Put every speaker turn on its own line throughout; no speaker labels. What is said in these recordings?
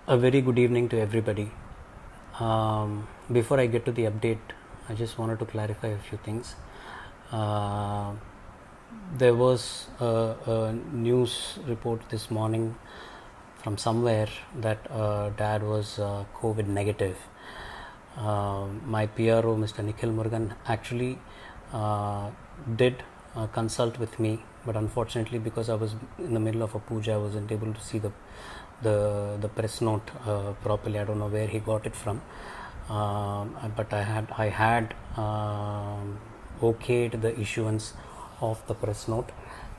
A very good evening to everybody. Before I get to the update, I just wanted to clarify a few things. Uh, there was a news report this morning from somewhere that dad was COVID negative. My PRO, Mr. Nikhil Murugan, actually did consult with me, but unfortunately, because I was in the middle of a puja, I wasn't able to see the press note properly. I don't know where he got it from, but I had okayed the issuance of the press note,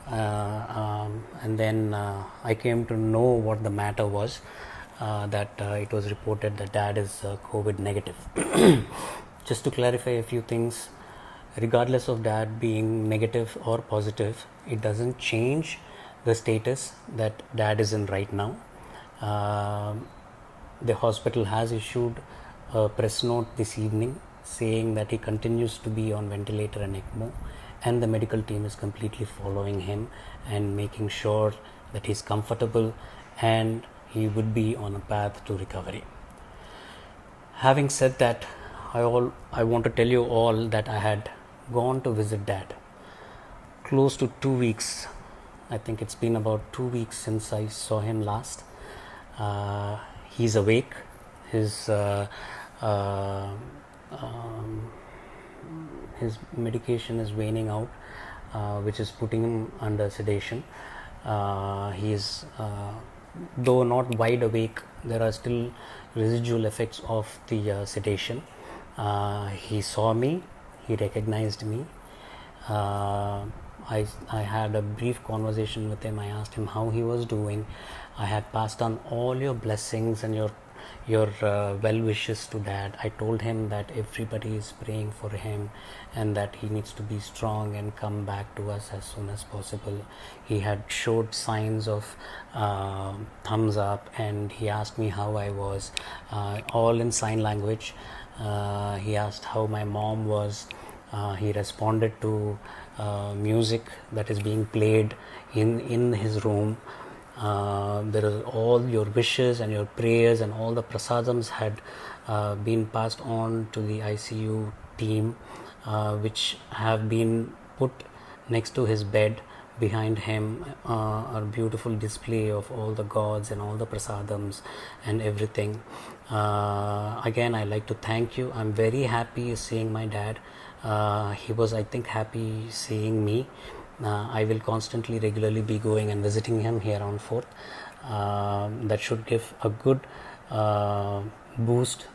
and then I came to know what the matter was. That it was reported that dad is COVID negative. Just to clarify a few things, regardless of dad being negative or positive, it doesn't change the status that dad is in right now. The hospital has issued a press note this evening saying that he continues to be on ventilator and ECMO, and the medical team is completely following him and making sure that he's comfortable and he would be on a path to recovery. Having said that, I want to tell you all that I had gone to visit dad close to 2 weeks. I think it's been about 2 weeks since I saw him last. He's awake. His his medication is waning out, which is putting him under sedation. He is, though not wide awake, there are still residual effects of the sedation. He saw me, he recognized me. I had a brief conversation with him. I asked him how he was doing. I had passed on all your blessings and your well wishes to dad. I told him that everybody is praying for him and that he needs to be strong and come back to us as soon as possible. He had showed signs of thumbs up, and he asked me how I was, all in sign language. He asked how my mom was. He responded to music that is being played in his room. There are all your wishes and your prayers, and all the prasadams had been passed on to the ICU team, which have been put next to his bed. Behind him, a beautiful display of all the gods and all the prasadams and everything. Again, I like to thank you. I'm very happy seeing my dad. He was, I think, happy seeing me. I will constantly, regularly be going and visiting him here on 4th. That should give a good boost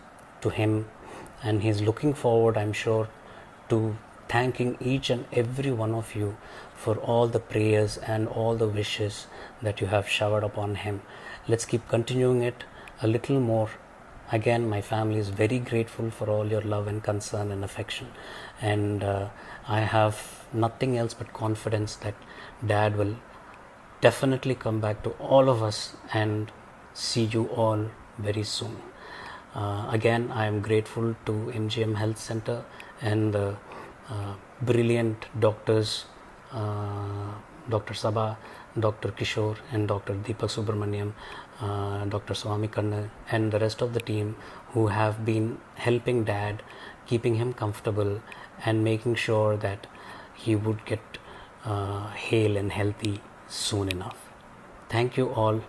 to him, and he's looking forward, I'm sure, to thanking each and every one of you for all the prayers and all the wishes that you have showered upon him. Let's keep continuing it a little more. Again, my family is very grateful for all your love and concern and affection, and I have nothing else but confidence that dad will definitely come back to all of us and see you all very soon. Again, I am grateful to MGM Health Center and the brilliant doctors, Dr. Sabha, Dr. Kishore, and Dr. Deepak Subramaniam, Dr. Swami Kanna, and the rest of the team who have been helping dad, keeping him comfortable, and making sure that he would get hale and healthy soon enough. Thank you all.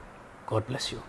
God bless you.